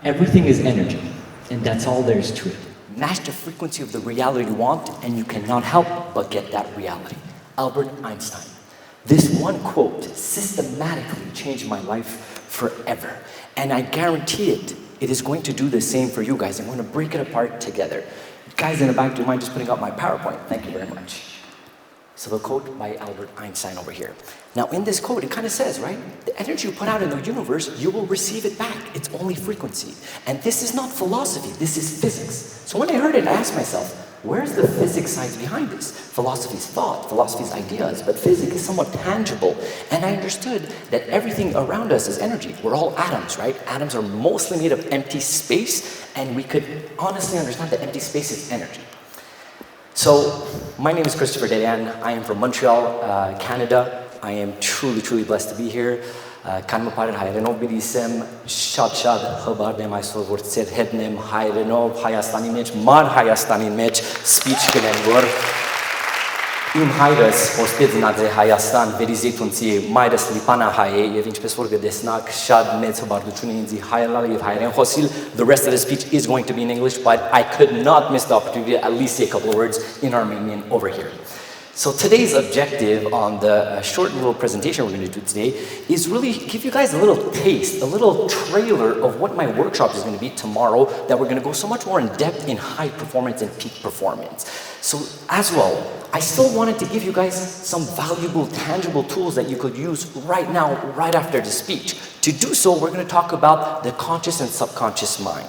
Everything is energy, and that's all there is to it. Match the frequency of the reality you want, and you cannot help but get that reality. Albert Einstein. This one quote systematically changed my life forever. And I guarantee it is going to do the same for you guys. I'm going to break it apart together. Guys in the back, do you mind just putting up my PowerPoint? Thank you very much. So the quote by Albert Einstein over here. Now in this quote, it kind of says, right? The energy you put out in the universe, you will receive it back. It's only frequency. And this is not philosophy, this is physics. So when I heard it, I asked myself, where's the physics science behind this? Philosophy's thought, philosophy's ideas, but physics is somewhat tangible. And I understood that everything around us is energy. We're all atoms, right? Atoms are mostly made of empty space, and we could honestly understand that empty space is energy. So, my name is Christopher Dedeyan. I am from Montreal, Canada. I am truly, truly blessed to be here. Kanmaparin hayrenov bilisem shad khabardem այսօր որ ծեր հետն եմ հայրենով Հայաստանի մեջ ման Հայաստանի մեջ speech կնեմ որ իմ հայրս ոստեձնած է Հայաստան վերիզեյթունցի մայրս լիպանա հայ է եւ ինչպես որ գտեսնակ շատ մեծ հբարդություն է ինձ հայրենալ եւ հայրեն խոսիլ. The rest of the speech is going to be in English, but I could not miss the opportunity to at least say a couple of words in Armenian over here. So today's objective on the short little presentation we're going to do today is really give you guys a little taste, a little trailer of what my workshop is going to be tomorrow, that we're going to go so much more in depth in high performance and peak performance. So as well, I still wanted to give you guys some valuable, tangible tools that you could use right now, right after the speech. To do so, we're going to talk about the conscious and subconscious mind.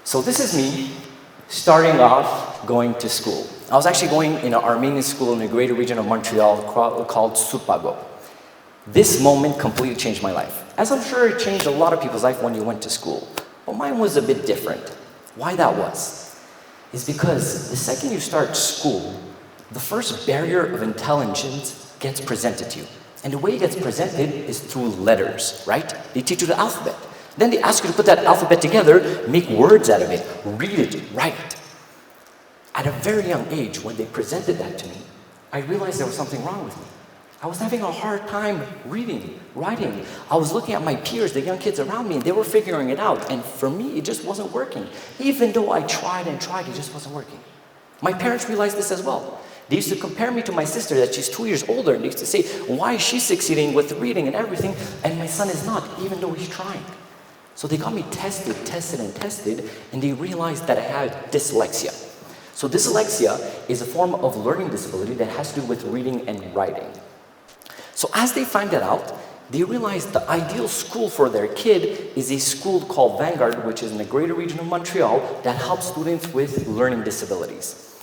So this is me starting off going to school. I was actually going in an Armenian school in the greater region of Montreal called Surpago. This moment completely changed my life. As I'm sure it changed a lot of people's life when you went to school. But mine was a bit different. Why that was? Is because the second you start school, the first barrier of intelligence gets presented to you. And the way it gets presented is through letters, right? They teach you the alphabet. Then they ask you to put that alphabet together, make words out of it, read it, write it. At a very young age, when they presented that to me, I realized there was something wrong with me. I was having a hard time reading, writing. I was looking at my peers, the young kids around me, and they were figuring it out. And for me, it just wasn't working. Even though I tried and tried, it just wasn't working. My parents realized this as well. They used to compare me to my sister, that she's 2 years older, and they used to say, why is she succeeding with reading and everything, and my son is not, even though he's trying. So they got me tested, and they realized that I had dyslexia. So dyslexia is a form of learning disability that has to do with reading and writing. So as they find that out, they realized the ideal school for their kid is a school called Vanguard, which is in the greater region of Montreal, that helps students with learning disabilities.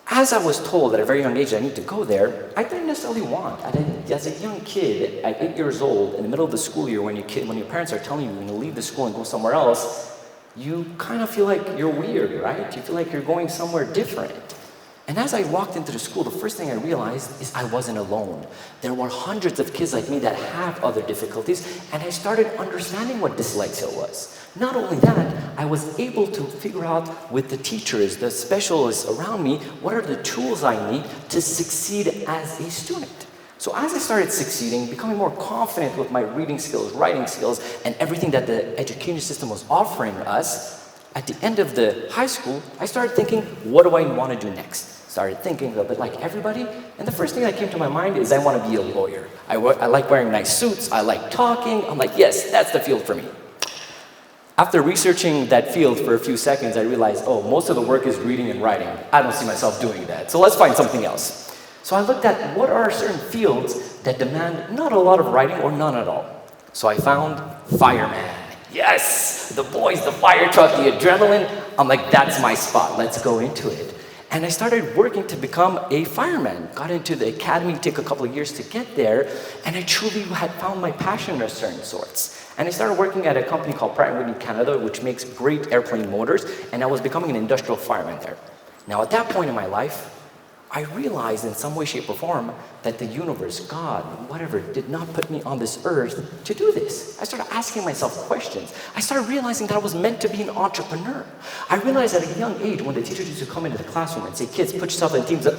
As I was told at a very young age I need to go there, I didn't necessarily want. As a young kid, at 8 years old, in the middle of the school year, when your parents are telling you you're going to leave the school and go somewhere else, you kind of feel like you're weird, right? You feel like you're going somewhere different. And as I walked into the school, the first thing I realized is I wasn't alone. There were hundreds of kids like me that have other difficulties, and I started understanding what dyslexia was. Not only that, I was able to figure out with the teachers, the specialists around me, what are the tools I need to succeed as a student. So as I started succeeding, becoming more confident with my reading skills, writing skills, and everything that the education system was offering us, at the end of the high school, I started thinking, what do I want to do next? Started thinking a little bit like everybody, and the first thing that came to my mind is I want to be a lawyer. I like wearing nice suits, I like talking, I'm like, yes, that's the field for me. After researching that field for a few seconds, I realized, oh, most of the work is reading and writing. I don't see myself doing that, so let's find something else. So I looked at what are certain fields that demand not a lot of writing or none at all. So I found fireman. Yes, the boys, the fire truck, the adrenaline. I'm like, that's my spot, let's go into it. And I started working to become a fireman. Got into the academy, it took a couple of years to get there, and I truly had found my passion of certain sorts. And I started working at a company called Pratt & Whitney Canada, which makes great airplane motors, and I was becoming an industrial fireman there. Now at that point in my life, I realized in some way, shape, or form that the universe, God, whatever, did not put me on this earth to do this. I started asking myself questions. I started realizing that I was meant to be an entrepreneur. I realized at a young age when the teachers used to come into the classroom and say, kids, put yourself in teams up.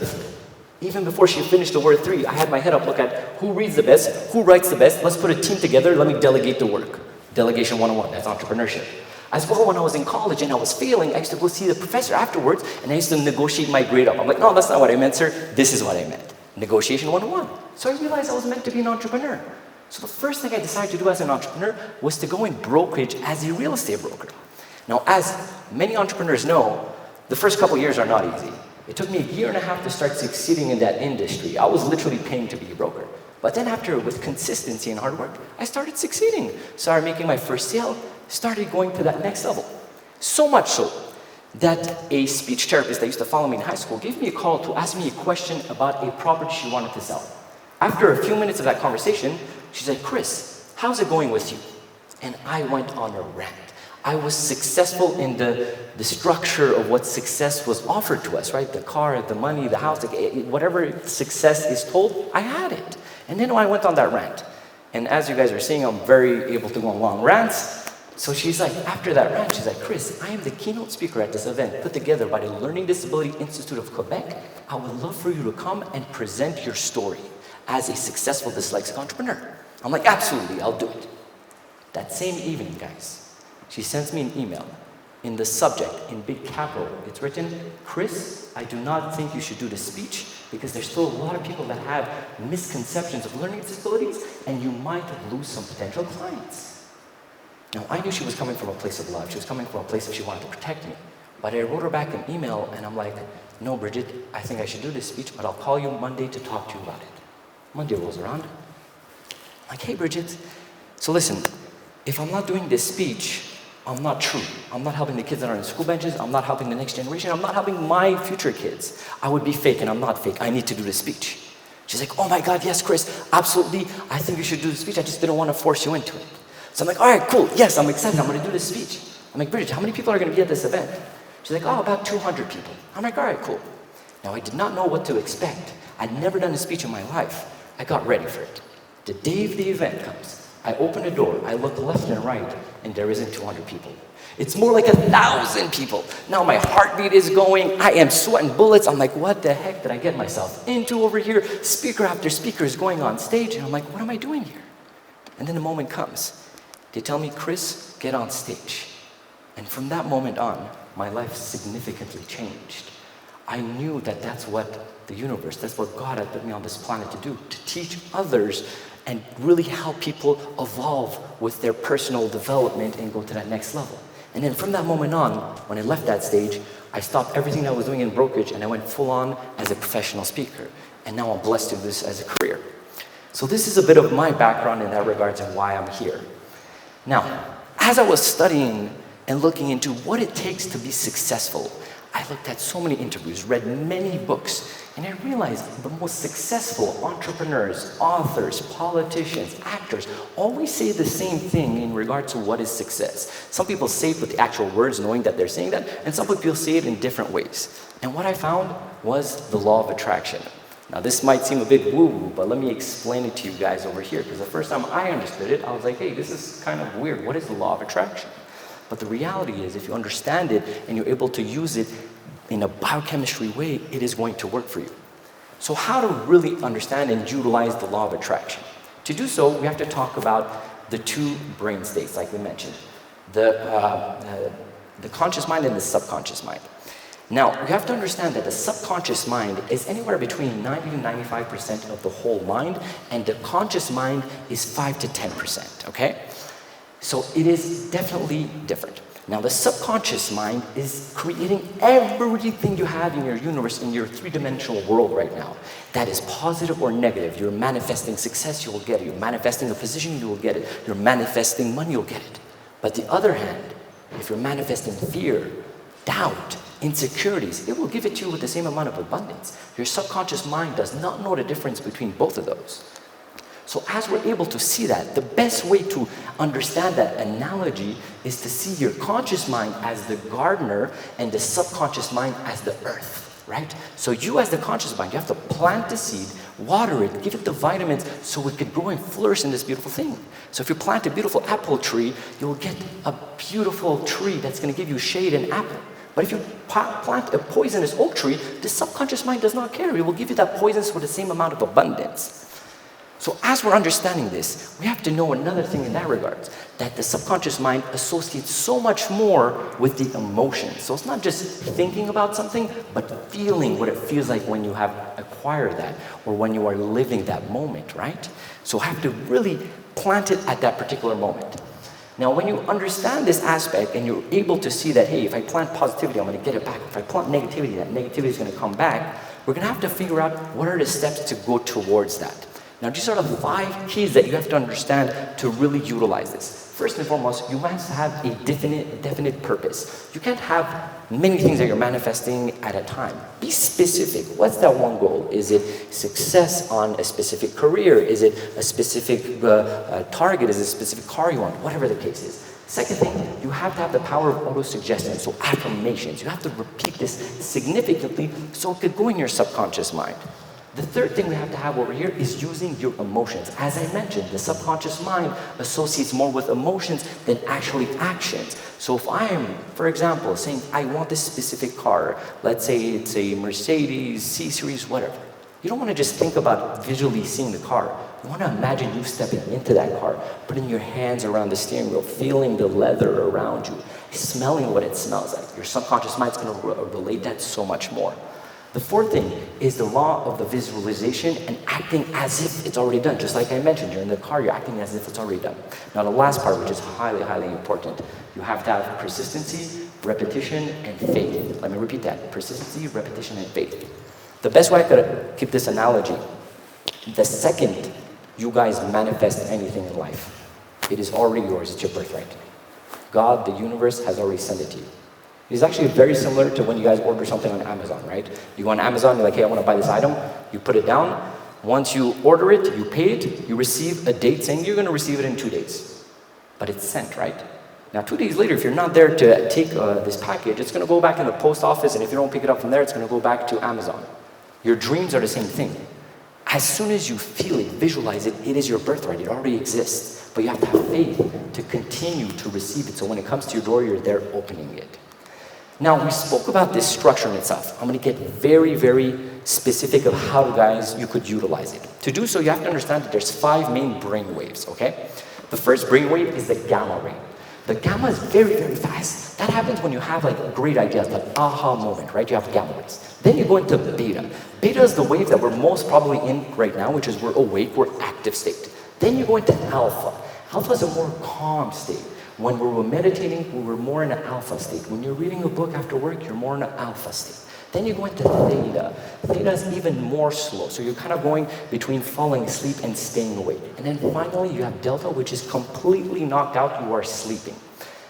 Even before she finished the word 3, I had my head up, look at who reads the best, who writes the best, let's put a team together, let me delegate the work. Delegation 101, that's entrepreneurship. As well, when I was in college and I was failing, I used to go see the professor afterwards and I used to negotiate my grade up. I'm like, no, that's not what I meant, sir. This is what I meant. Negotiation 101. So I realized I was meant to be an entrepreneur. So the first thing I decided to do as an entrepreneur was to go in brokerage as a real estate broker. Now, as many entrepreneurs know, the first couple years are not easy. It took me 1.5 years to start succeeding in that industry. I was literally paying to be a broker. But then after, with consistency and hard work, I started succeeding. Started making my first sale, started going to that next level. So much so that a speech therapist that used to follow me in high school gave me a call to ask me a question about a property she wanted to sell. After a few minutes of that conversation, she said, Chris, how's it going with you? And I went on a rant. I was successful in the structure of what success was offered to us, right? The car, the money, the house, whatever success is told, I had it. And then I went on that rant. And as you guys are seeing, I'm very able to go on long rants. So she's like, after that rant, she's like, Chris, I am the keynote speaker at this event put together by the Learning Disability Institute of Quebec. I would love for you to come and present your story as a successful dyslexic entrepreneur. I'm like, absolutely, I'll do it. That same evening, guys, she sends me an email. In the subject, in big capital, it's written, Chris, I do not think you should do the speech because there's still a lot of people that have misconceptions of learning disabilities and you might lose some potential clients. Now, I knew she was coming from a place of love. She was coming from a place that she wanted to protect me. But I wrote her back an email and I'm like, no, Bridget, I think I should do this speech, but I'll call you Monday to talk to you about it. Monday rolls around. I'm like, hey, Bridget, so listen, if I'm not doing this speech, I'm not true. I'm not helping the kids that are in school benches. I'm not helping the next generation. I'm not helping my future kids. I would be fake and I'm not fake. I need to do this speech. She's like, oh my God, yes, Chris, absolutely. I think you should do the speech. I just didn't want to force you into it. So I'm like, all right, cool. Yes, I'm excited. I'm going to do this speech. I'm like, Bridget, how many people are going to be at this event? She's like, oh, about 200 people. I'm like, all right, cool. Now, I did not know what to expect. I'd never done a speech in my life. I got ready for it. The day of the event comes. I open a door, I look left and right, and there isn't 200 people. It's more like 1,000 people. Now my heartbeat is going, I am sweating bullets. I'm like, what the heck did I get myself into over here? Speaker after speaker is going on stage, and I'm like, what am I doing here? And then the moment comes. They tell me, Chris, get on stage. And from that moment on, my life significantly changed. I knew that that's what the universe, that's what God had put me on this planet to do, to teach others and really help people evolve with their personal development and go to that next level. And then from that moment on, when I left that stage, I stopped everything that I was doing in brokerage and I went full on as a professional speaker. And now I'm blessed to do this as a career. So this is a bit of my background in that regards and why I'm here. Now, as I was studying and looking into what it takes to be successful, I looked at so many interviews, read many books, and I realized the most successful entrepreneurs, authors, politicians, actors always say the same thing in regard to what is success. Some people say it with the actual words, knowing that they're saying that, and some people say it in different ways. And what I found was the law of attraction. Now this might seem a bit woo-woo, but let me explain it to you guys over here, because the first time I understood it, I was like, hey, this is kind of weird. What is the law of attraction? But the reality is, if you understand it and you're able to use it in a biochemistry way, it is going to work for you. So how to really understand and utilize the law of attraction? To do so, we have to talk about the two brain states, like we mentioned. The conscious mind and the subconscious mind. Now, you have to understand that the subconscious mind is anywhere between 90 to 95% of the whole mind, and the conscious mind is 5 to 10%, okay? So it is definitely different. Now, the subconscious mind is creating everything you have in your universe, in your three-dimensional world right now. That is positive or negative. You're manifesting success, you will get it. You're manifesting a position, you will get it. You're manifesting money, you'll get it. But the other hand, if you're manifesting fear, doubt, insecurities, it will give it to you with the same amount of abundance. Your subconscious mind does not know the difference between both of those. So as we're able to see that, the best way to understand that analogy is to see your conscious mind as the gardener and the subconscious mind as the earth, right? So you as the conscious mind, you have to plant the seed, water it, give it the vitamins so it can grow and flourish in this beautiful thing. So if you plant a beautiful apple tree, you'll get a beautiful tree that's going to give you shade and apple. But if you plant a poisonous oak tree, the subconscious mind does not care. It will give you that poisonous with the same amount of abundance. So as we're understanding this, we have to know another thing in that regard, that the subconscious mind associates so much more with the emotions. So it's not just thinking about something, but feeling what it feels like when you have acquired that, or when you are living that moment, right? So have to really plant it at that particular moment. Now, when you understand this aspect and you're able to see that, hey, if I plant positivity, I'm going to get it back. If I plant negativity, that negativity is going to come back. We're going to have to figure out what are the steps to go towards that. Now, these are the 5 keys that you have to understand to really utilize this. First and foremost, you must have a definite purpose. You can't have many things that you're manifesting at a time. Be specific. What's that one goal? Is it success on a specific career? Is it a specific target? Is it a specific car you want? Whatever the case is. Second thing, you have to have the power of auto-suggestion, so affirmations. You have to repeat this significantly so it could go in your subconscious mind. The third thing we have to have over here is using your emotions. As I mentioned, the subconscious mind associates more with emotions than actually actions. So if I am, for example, saying, I want this specific car, let's say it's a Mercedes, C-Series, whatever. You don't want to just think about visually seeing the car. You want to imagine you stepping into that car, putting your hands around the steering wheel, feeling the leather around you, smelling what it smells like. Your subconscious mind's going to relate that so much more. The fourth thing is the law of the visualization and acting as if it's already done. Just like I mentioned, you're in the car, you're acting as if it's already done. Now the last part, which is highly, highly important, you have to have persistency, repetition, and faith. Let me repeat that. Persistency, repetition, and faith. The best way I could keep this analogy, the second you guys manifest anything in life, it is already yours, it's your birthright. God, the universe, has already sent it to you. It's actually very similar to when you guys order something on Amazon, right? You go on Amazon, you're like, hey, I want to buy this item. You put it down. Once you order it, you pay it, you receive a date saying you're going to receive it in 2 days. But it's sent, right? Now, 2 days later, if you're not there to take this package, it's going to go back in the post office, and if you don't pick it up from there, it's going to go back to Amazon. Your dreams are the same thing. As soon as you feel it, visualize it, it is your birthright. It already exists. But you have to have faith to continue to receive it. So when it comes to your door, you're there opening it. Now, we spoke about this structure in itself. I'm going to get very, very specific of how you could utilize it. To do so, you have to understand that there's 5 main brain waves, okay? The first brain wave is the gamma ray. The gamma is very, very fast. That happens when you have like great ideas, like aha moment, right? You have gamma rays. Then you go into beta. Beta is the wave that we're most probably in right now, which is we're awake, we're active state. Then you go into alpha. Alpha is a more calm state. When we were meditating, we were more in an alpha state. When you're reading a book after work, you're more in an alpha state. Then you go into theta. Theta is even more slow. So you're kind of going between falling asleep and staying awake. And then finally, you have delta, which is completely knocked out. You are sleeping.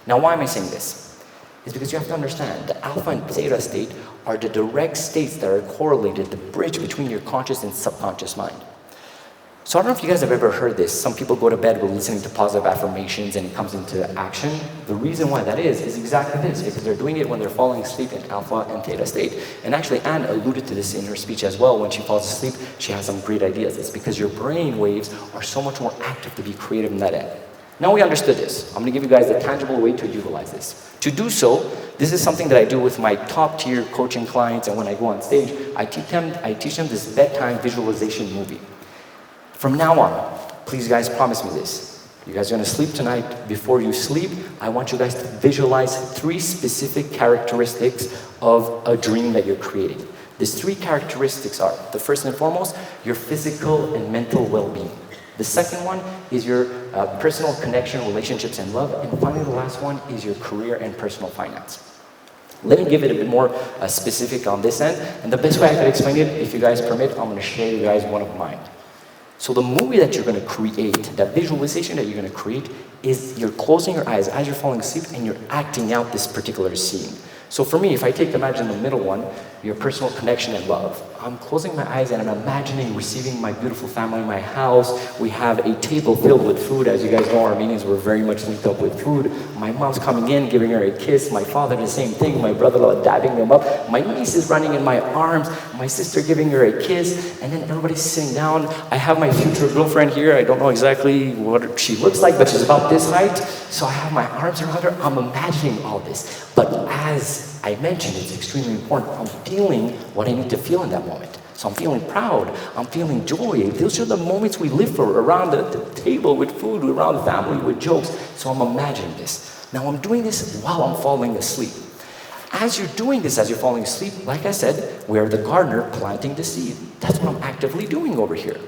Now, why am I saying this? It's because you have to understand the alpha and theta state are the direct states that are correlated, the bridge between your conscious and subconscious mind. So I don't know if you guys have ever heard this. Some people go to bed with listening to positive affirmations and it comes into action. The reason why that is exactly this, because they're doing it when they're falling asleep in alpha and theta state. And actually, Anne alluded to this in her speech as well. When she falls asleep, she has some great ideas. It's because your brain waves are so much more active to be creative in that end. Now we understood this. I'm going to give you guys a tangible way to utilize this. To do so, this is something that I do with my top tier coaching clients, and when I go on stage, I teach them this bedtime visualization movie. From now on, please guys promise me this. You guys are going to sleep tonight. Before you sleep, I want you guys to visualize 3 specific characteristics of a dream that you're creating. These 3 characteristics are, the first and foremost, your physical and mental well-being. The second one is your personal connection, relationships, and love. And finally, the last one is your career and personal finance. Let me give it a bit more specific on this end. And the best way I could explain it, if you guys permit, I'm going to share you guys one of mine. So the movie that you're going to create, that visualization that you're going to create, is you're closing your eyes as you're falling asleep and you're acting out this particular scene. So for me, if I imagine the middle one, your personal connection and love. I'm closing my eyes and I'm imagining receiving my beautiful family in my house. We have a table filled with food. As you guys know, Armenians were very much linked up with food. My mom's coming in, giving her a kiss. My father, the same thing. My brother-in-law dabbing them up. My niece is running in my arms. My sister giving her a kiss. And then everybody's sitting down. I have my future girlfriend here. I don't know exactly what she looks like, but she's about this height. So I have my arms around her. I'm imagining all this. But as I mentioned, it's extremely important. I'm feeling what I need to feel in that moment. So I'm feeling proud, I'm feeling joy. Those are the moments we live for, around the table with food, around the family with jokes. So I'm imagining this. Now I'm doing this while I'm falling asleep. As you're doing this, as you're falling asleep, like I said, we're the gardener planting the seed. That's what I'm actively doing over here.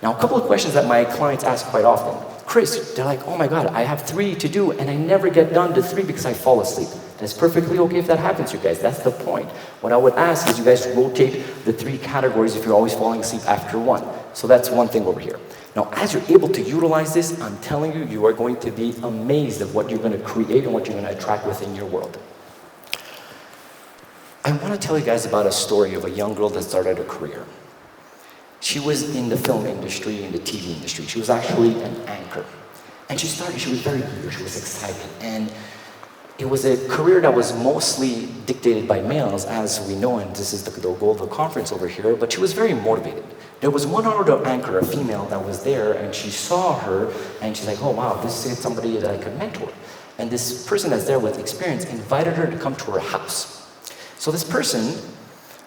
Now, a couple of questions that my clients ask quite often. Chris, they're like, oh my God, I have 3 to do and I never get done to 3 because I fall asleep. That's perfectly okay if that happens, you guys. That's the point. What I would ask is you guys rotate the 3 categories if you're always falling asleep after 1. So that's one thing over here. Now, as you're able to utilize this, I'm telling you, you are going to be amazed at what you're going to create and what you're going to attract within your world. I want to tell you guys about a story of a young girl that started a career. She was in the film industry, in the TV industry. She was actually an anchor. And she was very eager, she was excited. And it was a career that was mostly dictated by males, as we know, and this is the goal of the conference over here, but she was very motivated. There was one other anchor, a female, that was there, and she saw her, and she's like, oh wow, this is somebody that I could mentor. And this person that's there with experience invited her to come to her house. So this person,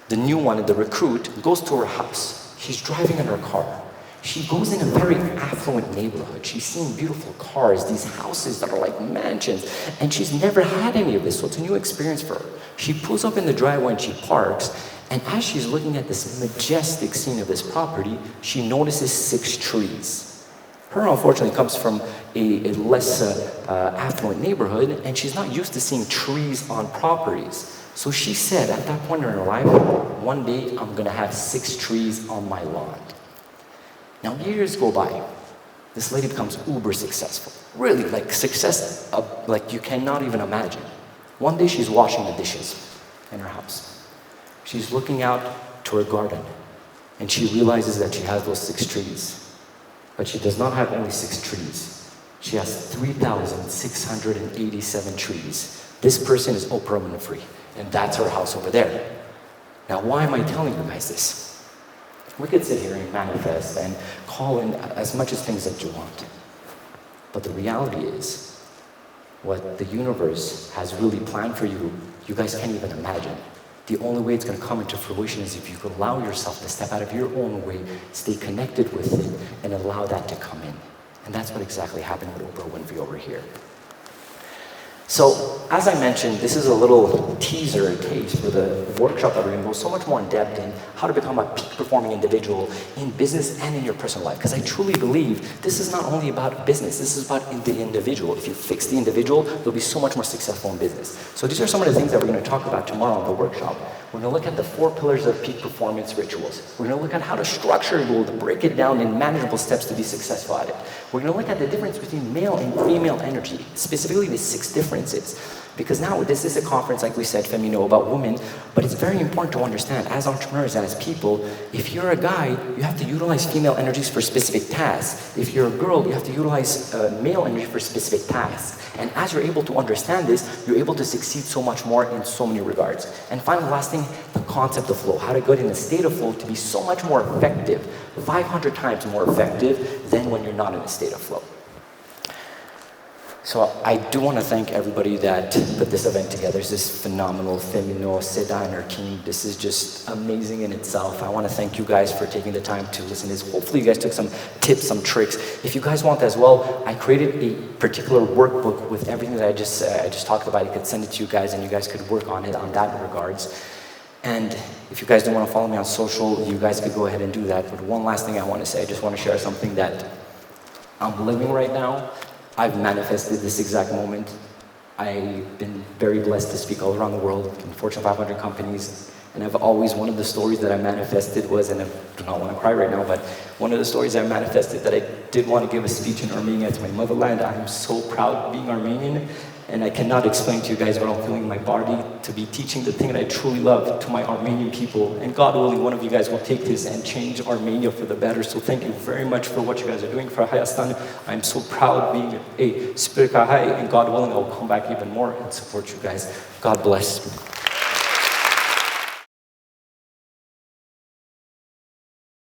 the new one, the recruit, goes to her house. She's driving in her car. She goes in a very affluent neighborhood. She's seeing beautiful cars, these houses that are like mansions, and she's never had any of this, so it's a new experience for her. She pulls up in the driveway and she parks, and as she's looking at this majestic scene of this property, she notices 6 trees. Her, unfortunately, comes from a less affluent neighborhood, and she's not used to seeing trees on properties. So she said, at that point in her life, one day I'm gonna have 6 trees on my lawn. Now years go by. This lady becomes uber successful. Really, like success, like you cannot even imagine. One day she's washing the dishes in her house. She's looking out to her garden, and she realizes that she has those 6 trees. But she does not have only 6 trees. She has 3,687 trees. This person is Oprah Winfrey. And that's her house over there. Now, why am I telling you guys this? We could sit here and manifest and call in as much as things that you want. But the reality is, what the universe has really planned for you, you guys can't even imagine. The only way it's going to come into fruition is if you allow yourself to step out of your own way, stay connected with it, and allow that to come in. And that's what exactly happened with Oprah Winfrey over here. So, as I mentioned, this is a little teaser, taste for the workshop that we're going to go so much more in depth in how to become a peak performing individual in business and in your personal life. Because I truly believe this is not only about business, this is about the individual. If you fix the individual, you'll be so much more successful in business. So these are some of the things that we're going to talk about tomorrow in the workshop. We're going to look at the 4 pillars of peak performance rituals. We're going to look at how to structure a goal, to break it down in manageable steps to be successful at it. We're going to look at the difference between male and female energy, specifically the 6 differences. Because now this is a conference, like we said, FemInno, about women, but it's very important to understand, as entrepreneurs, as people, if you're a guy, you have to utilize female energies for specific tasks. If you're a girl, you have to utilize male energy for specific tasks. And as you're able to understand this, you're able to succeed so much more in so many regards. And finally, last thing, the concept of flow, how to get in a state of flow to be so much more effective, 500 times more effective than when you're not in a state of flow. So I do want to thank everybody that put this event together. This is phenomenal. FemInno, Seda and her team. This is just amazing in itself. I want to thank you guys for taking the time to listen to this. Hopefully you guys took some tips, some tricks. If you guys want as well, I created a particular workbook with everything that I just talked about. I could send it to you guys and you guys could work on it on that regards. And if you guys don't want to follow me on social, you guys could go ahead and do that. But one last thing I want to say, I just want to share something that I'm living right now. I've manifested this exact moment. I've been very blessed to speak all around the world in Fortune 500 companies. And I've always, one of the stories that I manifested was, and I do not want to cry right now, but one of the stories I manifested that I did want to give a speech in Armenia to my motherland. I am so proud being Armenian. And I cannot explain to you guys what I'm feeling in my body to be teaching the thing that I truly love to my Armenian people. And God willing, one of you guys will take this and change Armenia for the better. So thank you very much for what you guys are doing for Hayastan. I'm so proud being a Spirka Hay, and God willing, I'll come back even more and support you guys. God bless.